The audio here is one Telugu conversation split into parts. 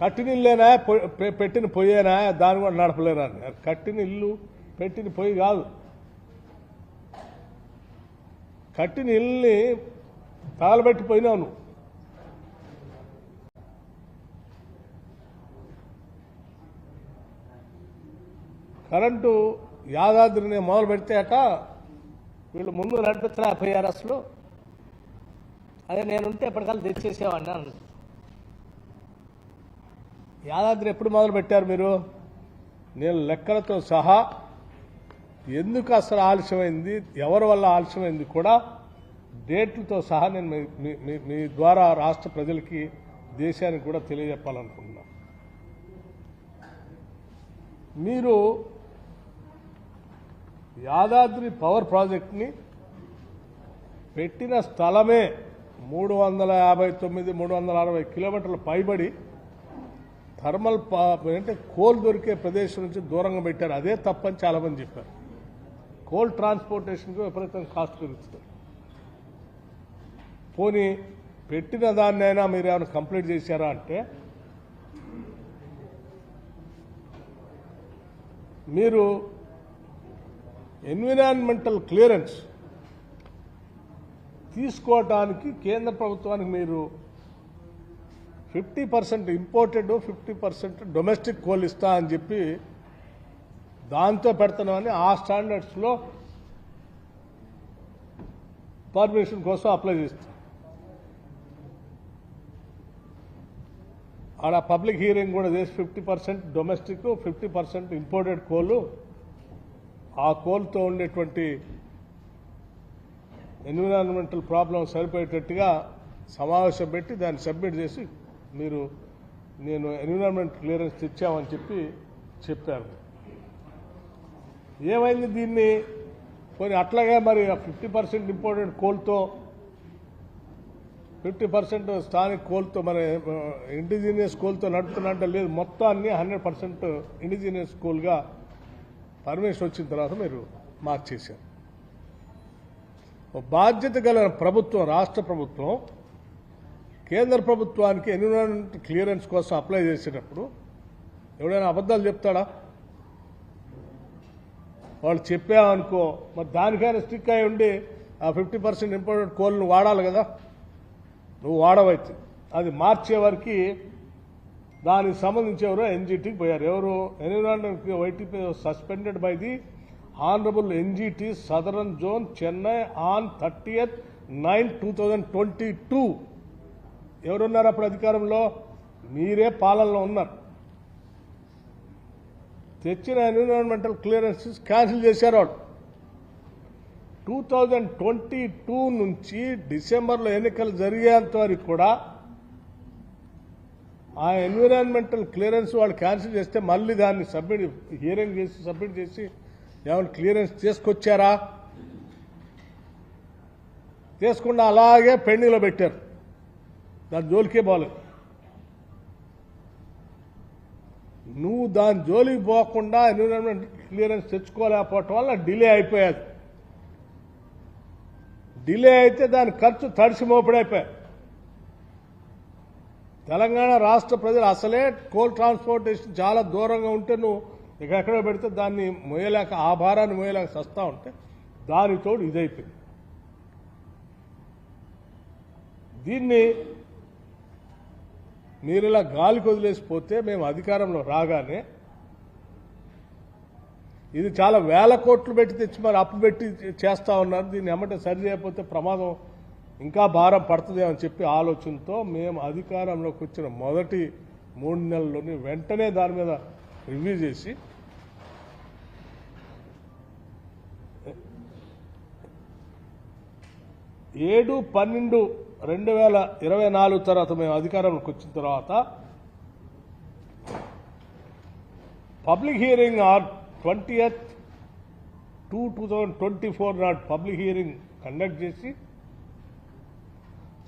కట్టిన ఇల్లేనా పెట్టిన పొయ్యేనా దాన్ని కూడా నడపలేరా అని. కట్టిన ఇల్లు పెట్టిన పొయ్యి కాదు, కట్టిన ఇల్లుని తగలబెట్టిపోయినావు నువ్వు. కరెంటు యాదాద్రిని మొదలు పెడితే అట వీళ్ళు ముందు నడిపించిన FIRSలో అదే నేనుంటే ఎప్పటికల్లా తెచ్చేసేవాడిని అన్న. యాదాద్రి ఎప్పుడు మొదలు పెట్టారు మీరు? నేను లెక్కలతో సహా ఎందుకు అసలు ఆలస్యమైంది, ఎవరి వల్ల ఆలస్యమైంది కూడా డేట్లతో సహా నేను మీ ద్వారా రాష్ట్ర ప్రజలకి దేశానికి కూడా తెలియజెప్పాలనుకుంటున్నా. మీరు యాదాద్రి పవర్ ప్రాజెక్ట్ని పెట్టిన స్థలమే 359, 360 కిలోమీటర్ల పైబడి థర్మల్ అంటే కోల్ దొరికే ప్రదేశం నుంచి దూరంగా పెట్టారు. అదే తప్పని చాలామంది చెప్పారు. కోల్ ట్రాన్స్పోర్టేషన్కి విపరీతంగా కాస్ట్ పెరుగుతుంది. పోనీ పెట్టిన దాన్నైనా మీరు ఏమైనా కంప్లీట్ చేశారా అంటే మీరు ఎన్విరాన్మెంటల్ క్లియరెన్స్ తీసుకోవటానికి కేంద్ర ప్రభుత్వానికి మీరు 50% ఇంపోర్టెడ్ 50% డొమెస్టిక్ కోల్ ఇస్తా అని చెప్పి దాంతో పెడుతున్నామని ఆ స్టాండర్డ్స్లో పర్మిషన్ కోసం అప్లై చేస్తాం. ఆడ పబ్లిక్ హియరింగ్ కూడా చేసి 50% డొమెస్టిక్ 50% ఇంపోర్టెడ్ కోలు, ఆ కోల్తో ఉండేటువంటి ఎన్విరాన్మెంటల్ ప్రాబ్లం సరిపోయేటట్టుగా సమావేశం పెట్టి దాన్ని సబ్మిట్ చేసి మీరు నేను ఎన్విరాన్మెంట్ క్లియరెన్స్ తెచ్చామని చెప్పారు. ఏమైంది దీన్ని? పోనీ అట్లాగే మరి 50% ఇంపోర్టెడ్ కోల్తో 50% స్థానిక కోల్తో మరి ఇండిజినియస్ కోల్తో నడుపుతున్నట్టు లేదు, మొత్తాన్ని 100% ఇండిజినియస్ కోల్గా పర్మిషన్ వచ్చిన తర్వాత మీరు మార్చేశారు. బాధ్యత గల ప్రభుత్వం, రాష్ట్ర ప్రభుత్వం కేంద్ర ప్రభుత్వానికి ఎన్విరాన్మెంట్ క్లియరెన్స్ కోసం అప్లై చేసేటప్పుడు ఎవడైనా అబద్ధాలు చెప్తాడా? వాళ్ళు చెప్పామనుకో మరి దానికైనా స్టిక్ అయి ఉండి ఆ 50% ఇంపోర్టెడ్ కోల్ను వాడాలి కదా. నువ్వు వాడవైతే అది మార్చే వరకు దానికి సంబంధించి ఎవరో NGTకి పోయారు. ఎవరు? Environment YTP suspended by the honourable NGT southern zone Chennai on 30th 9, 2022. ఎవరున్నారు అప్పుడు అధికారంలో? మీరే పాలనలో ఉన్నారు. తెచ్చిన ఎన్విరాన్మెంటల్ క్లియరెన్సెస్ క్యాన్సిల్ చేశారు వాళ్ళు. 2022 నుంచి డిసెంబర్లో ఎన్నికలు జరిగేంత వరకు కూడా ఆ ఎన్విరాన్మెంటల్ క్లియరెన్స్ వాళ్ళు క్యాన్సిల్ చేస్తే మళ్ళీ దాన్ని హియరింగ్ చేసి సబ్మిట్ చేసి ఏమైనా క్లియరెన్స్ తీసుకొచ్చారా? తీసుకుండా అలాగే పెండింగ్లో పెట్టారు. దాని జోలికే పోలేదు. నువ్వు దాని జోలికి పోకుండా ఎన్విరాన్మెంట్ క్లియరెన్స్ తెచ్చుకోలేకపోవటం వల్ల డిలే అయిపోయాది. డిలే అయితే దాని ఖర్చు తడిసి మోపడైపోయాయి. తెలంగాణ రాష్ట్ర ప్రజలు అసలే కోల్ ట్రాన్స్పోర్టేషన్ చాలా దూరంగా ఉంటే నువ్వు ఎక్కడో పెడితే దాన్ని మోయలేక, ఆ భారాన్ని మోయలేక సస్తా ఉంటే దానితోడు ఇదైపోయింది. దీన్ని మీరు ఇలా గాలికి వదిలేసిపోతే మేము అధికారంలో రాగానే ఇది చాలా వేల కోట్లు పెట్టి తెచ్చి మరి అప్పు పెట్టి చేస్తా ఉన్నారు. దీన్ని ఎమ్మటే సరి చేయకపోతే ప్రమాదం ఇంకా భారం పడుతుందేమని చెప్పి ఆలోచనతో మేము అధికారంలోకి వచ్చిన మొదటి 3 నెలల్లోని వెంటనే దాని మీద రివ్యూ చేసి ఏడు 12/2024 తర్వాత మేము అధికారంలోకి వచ్చిన తర్వాత పబ్లిక్ హియరింగ్ ఆన్ 20th 2, 2024 నాడు పబ్లిక్ హియరింగ్ కండక్ట్ చేసి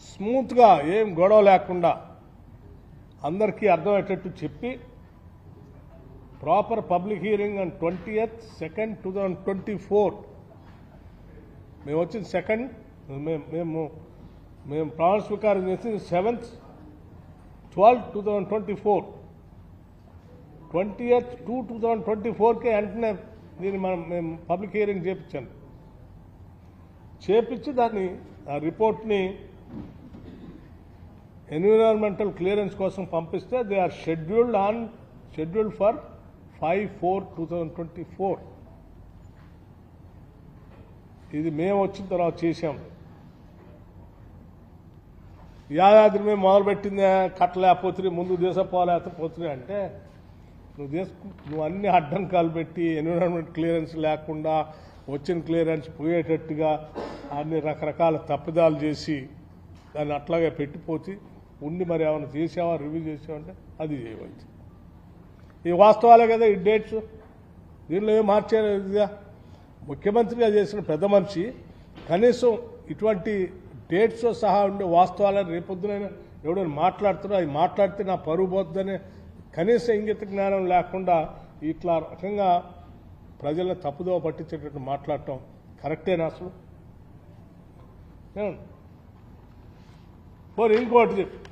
స్మూత్గా ఏం గొడవ లేకుండా అందరికీ అర్థమయ్యేటట్టు చెప్పి proper public hearing on 20th 2, 2024 మేము వచ్చిన సెకండ్ మేము ప్రమాణ స్వీకారం చేసింది 7th 12/2024 20th 2024కే వెంటనే దీన్ని మేము పబ్లిక్ హియరింగ్ చేపించి దాన్ని ఆ రిపోర్ట్ని ఎన్విరాన్మెంటల్ క్లియరెన్స్ కోసం పంపిస్తే దే ఆర్ షెడ్యూల్డ్ ఫర్ 5/4/2024. ఇది మేము వచ్చిన తర్వాత చేశాం. యాదాద్రి మేము మొదలుపెట్టిందే కట్టలేకపోతుంది, ముందు దేశపోలేకపోతుంది అంటే నువ్వు అన్ని అడ్డంకాలు పెట్టి ఎన్విరాన్మెంట్ క్లియరెన్స్ లేకుండా వచ్చిన క్లియరెన్స్ పోయేటట్టుగా అన్ని రకరకాల తప్పిదాలు చేసి దాన్ని అట్లాగే పెట్టిపోతే ఉండి మరి ఏమైనా చేసావా, రివ్యూ చేసావంటే అది చేయవచ్చు. ఈ వాస్తవాలే కదా ఈ డేట్స్, దీనిలో ఏం మార్చేదిగా. ముఖ్యమంత్రిగా చేసిన పెద్ద మనిషి కనీసం ఇటువంటి డేట్స్ సహా ఉండే వాస్తవాలని రేపొద్దునైనా ఎవడైనా మాట్లాడుతున్నా అది మాట్లాడితే నా పరువు పోతుందనే కనీస ఇంగిత జ్ఞానం లేకుండా ఇట్లా రకంగా ప్రజలను తప్పుదోవ పట్టించేటట్టు మాట్లాడటం కరెక్టేనా అసలు? ఇంకోటి చెప్పు,